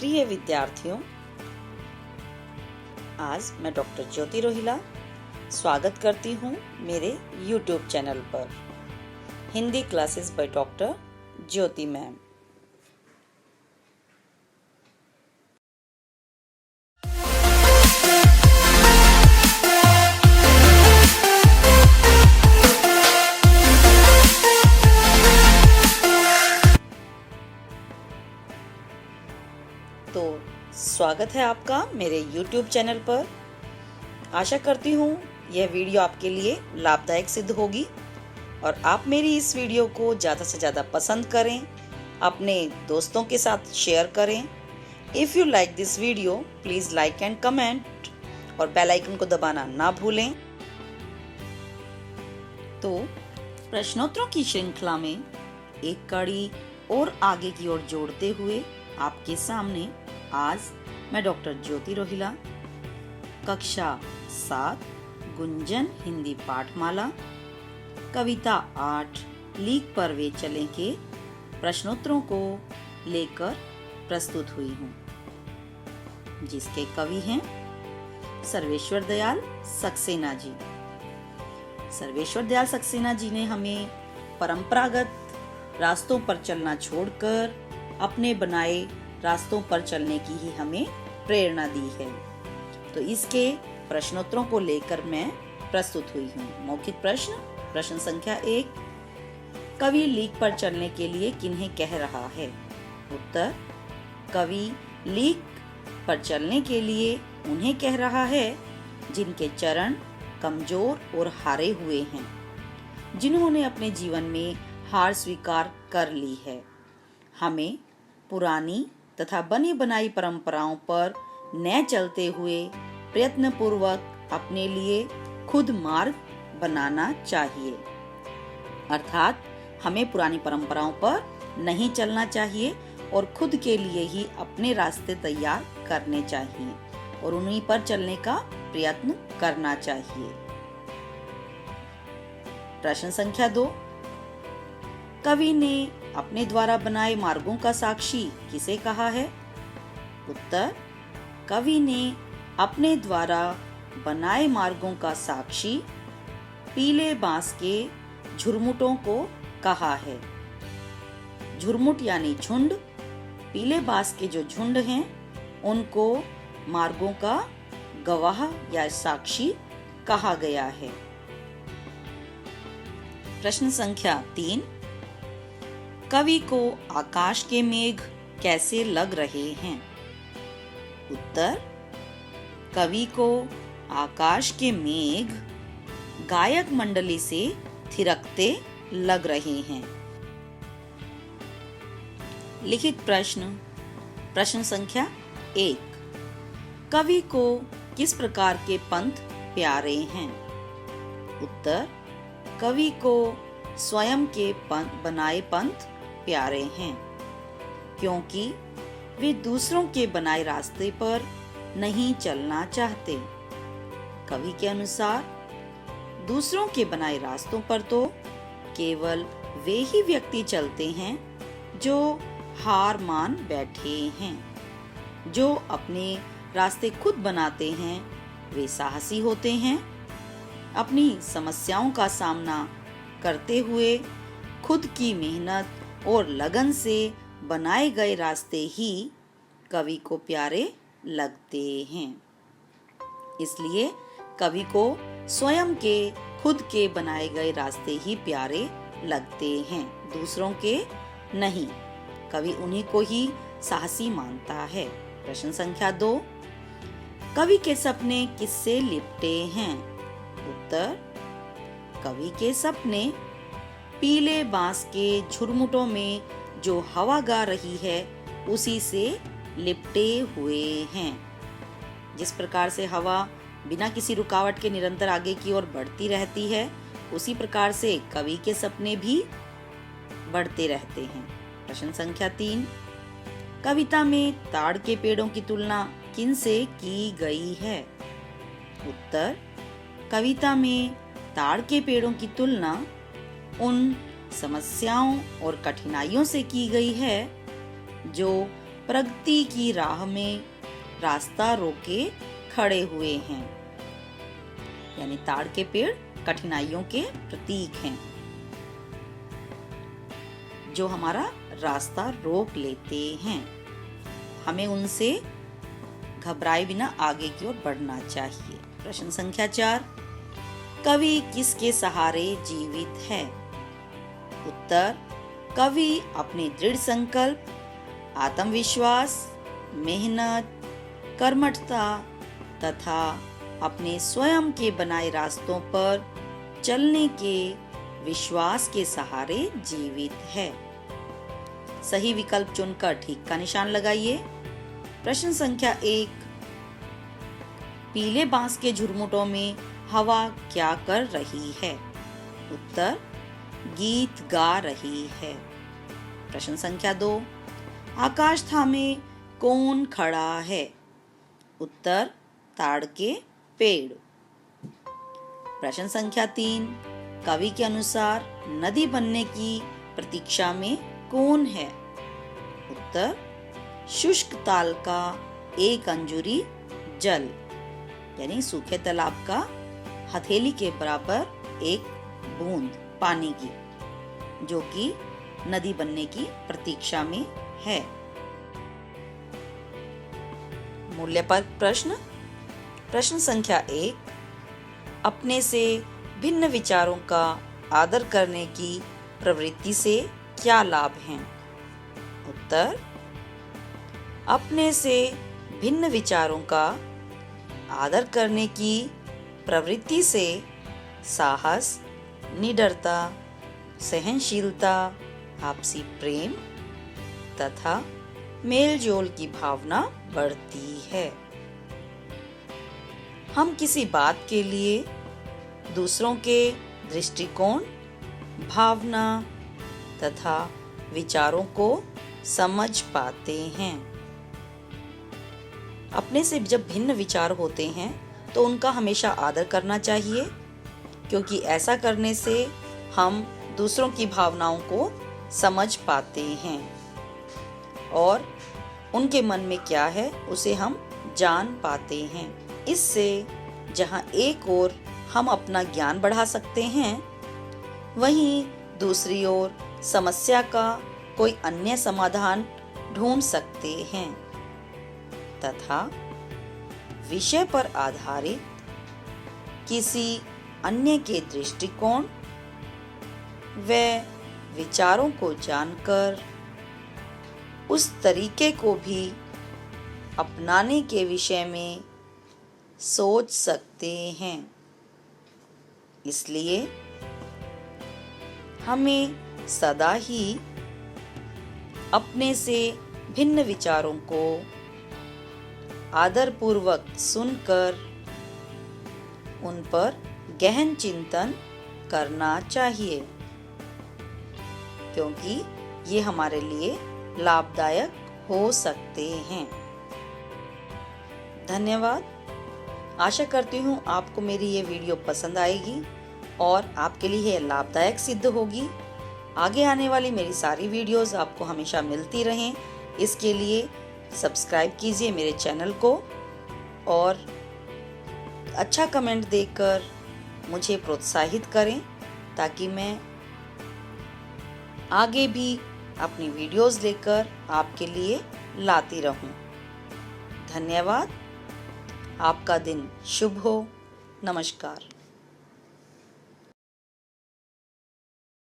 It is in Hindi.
प्रिय विद्यार्थियों, आज मैं डॉक्टर ज्योति रोहिला स्वागत करती हूँ मेरे YouTube चैनल पर Hindi classes by doctor Jyoti ma'am. तो स्वागत है आपका मेरे YouTube चैनल पर। आशा करती हूँ यह वीडियो आपके लिए लाभदायक सिद्ध होगी और आप मेरी इस वीडियो को ज़्यादा से ज़्यादा पसंद करें, अपने दोस्तों के साथ शेयर करें। If you like this video please like and comment और बेल आइकन को दबाना ना भूलें। तो प्रश्नोत्तरों की श्रृंखला में एक कड़ी और आगे की ओर जोड़ते हुए आपके सामने आज मैं डॉक्टर ज्योति रोहिला कक्षा 7 गुंजन हिंदी पाठमाला कविता 8 लीक पर वे चलें के प्रश्नोत्तरों को लेकर प्रस्तुत हुई हूँ, जिसके कवि हैं सर्वेश्वर दयाल सक्सेना जी। सर्वेश्वर दयाल सक्सेना जी ने हमें परंपरागत रास्तों पर चलना छोड़कर अपने बनाए रास्तों पर चलने की ही हमें प्रेरणा दी है। तो इसके प्रश्नोत्तरों को लेकर मैं प्रस्तुत हुई हूँ। मौखिक प्रश्न, प्रश्न संख्या 1, कवि लीक पर चलने के लिए किन्हें कह रहा है? उत्तर, कवि लीक पर चलने के लिए उन्हें कह रहा है जिनके चरण कमजोर और हारे हुए हैं, जिन्होंने अपने जीवन में हार स्वीकार कर ली है। हमें पुरानी तथा बनी बनाई परंपराओं पर न चलते हुए प्रयत्न पूर्वक अपने लिए खुद मार्ग बनाना चाहिए। अर्थात हमें पुरानी परंपराओं पर नहीं चलना चाहिए और खुद के लिए ही अपने रास्ते तैयार करने चाहिए और उन्हीं पर चलने का प्रयत्न करना चाहिए। प्रश्न संख्या 2, कवि ने अपने द्वारा बनाए मार्गों का साक्षी किसे कहा है? उत्तर, कवि ने अपने द्वारा बनाए मार्गों का साक्षी पीले बांस के झुरमुटों को कहा है। झुरमुट यानी झुंड, पीले बांस के जो झुंड हैं उनको मार्गों का गवाह या साक्षी कहा गया है। प्रश्न संख्या 3, कवि को आकाश के मेघ कैसे लग रहे हैं? उत्तर, कवि को आकाश के मेघ गायक मंडली से थिरकते लग रहे हैं। लिखित प्रश्न, प्रश्न संख्या 1, कवि को किस प्रकार के पंथ प्यारे हैं? उत्तर, कवि को स्वयं के बनाए पंथ प्यारे हैं, क्योंकि वे दूसरों के बनाए रास्ते पर नहीं चलना चाहते। कवि के अनुसार दूसरों के बनाए रास्तों पर तो केवल वे ही व्यक्ति चलते हैं जो हार मान बैठे हैं। जो अपने रास्ते खुद बनाते हैं वे साहसी होते हैं। अपनी समस्याओं का सामना करते हुए खुद की मेहनत और लगन से बनाए गए रास्ते ही कवि को प्यारे लगते हैं। इसलिए कवि को स्वयं के खुद के बनाए गए रास्ते ही प्यारे लगते हैं, दूसरों के नहीं। कवि उन्हीं को ही साहसी मानता है। प्रश्न संख्या 2, कवि के सपने किससे लिपटे हैं? उत्तर, कवि के सपने पीले बांस के झुरमुटों में जो हवा गा रही है उसी से लिपटे हुए हैं। जिस प्रकार से हवा बिना किसी रुकावट के निरंतर आगे की ओर बढ़ती रहती है, उसी प्रकार से कवि के सपने भी बढ़ते रहते हैं। प्रश्न संख्या 3, कविता में ताड़ के पेड़ों की तुलना किन से की गई है? उत्तर, कविता में ताड़ के पेड़ों की तुलना उन समस्याओं और कठिनाइयों से की गई है जो प्रगति की राह में रास्ता रोके खड़े हुए हैं। यानी ताड़ के पेड़ कठिनाइयों के प्रतीक हैं, जो हमारा रास्ता रोक लेते हैं। हमें उनसे घबराए बिना आगे की ओर बढ़ना चाहिए। प्रश्न संख्या 4, कवि किसके सहारे जीवित है? उत्तर, कवि अपने दृढ़ संकल्प, आत्मविश्वास, मेहनत, कर्मठता तथा अपने स्वयं के बनाए रास्तों पर चलने के विश्वास के सहारे जीवित है। सही विकल्प चुनकर ठीक का निशान लगाइए। प्रश्न संख्या 1, पीले बांस के झुरमुटों में हवा क्या कर रही है? उत्तर, गीत गा रही है। प्रश्न संख्या 2, आकाश थामे कौन खड़ा है? उत्तर, ताड़ के पेड़। प्रश्न संख्या 3, कवि के अनुसार नदी बनने की प्रतीक्षा में कौन है? उत्तर, शुष्क ताल का एक अंजुरी जल, यानी सूखे तालाब का हथेली के बराबर एक बूंद पानी की, जो कि नदी बनने की प्रतीक्षा में है। मूल्यपरक प्रश्न। प्रश्न संख्या 1, अपने से भिन्न विचारों का आदर करने की प्रवृत्ति से क्या लाभ हैं? उत्तर, अपने से भिन्न विचारों का आदर करने की प्रवृत्ति से साहस, निडरता, सहनशीलता, आपसी प्रेम तथा मेलजोल की भावना बढ़ती है। हम किसी बात के लिए दूसरों के दृष्टिकोण, भावना तथा विचारों को समझ पाते हैं। अपने से जब भिन्न विचार होते हैं तो उनका हमेशा आदर करना चाहिए, क्योंकि ऐसा करने से हम दूसरों की भावनाओं को समझ पाते हैं और उनके मन में क्या है उसे हम जान पाते हैं। इससे जहां एक ओर हम अपना ज्ञान बढ़ा सकते हैं, वहीं दूसरी ओर समस्या का कोई अन्य समाधान ढूंढ सकते हैं तथा विषय पर आधारित किसी अन्य के दृष्टिकोण व विचारों को जानकर उस तरीके को भी अपनाने के विषय में सोच सकते हैं। इसलिए हमें सदा ही अपने से भिन्न विचारों को आदरपूर्वक सुनकर उन पर गहन चिंतन करना चाहिए, क्योंकि ये हमारे लिए लाभदायक हो सकते हैं। धन्यवाद। आशा करती हूँ आपको मेरी ये वीडियो पसंद आएगी और आपके लिए लाभदायक सिद्ध होगी। आगे आने वाली मेरी सारी वीडियोस आपको हमेशा मिलती रहें, इसके लिए सब्सक्राइब कीजिए मेरे चैनल को और अच्छा कमेंट देकर मुझे प्रोत्साहित करें, ताकि मैं आगे भी अपनी वीडियोस लेकर आपके लिए लाती रहूं। धन्यवाद। आपका दिन शुभ हो। नमस्कार।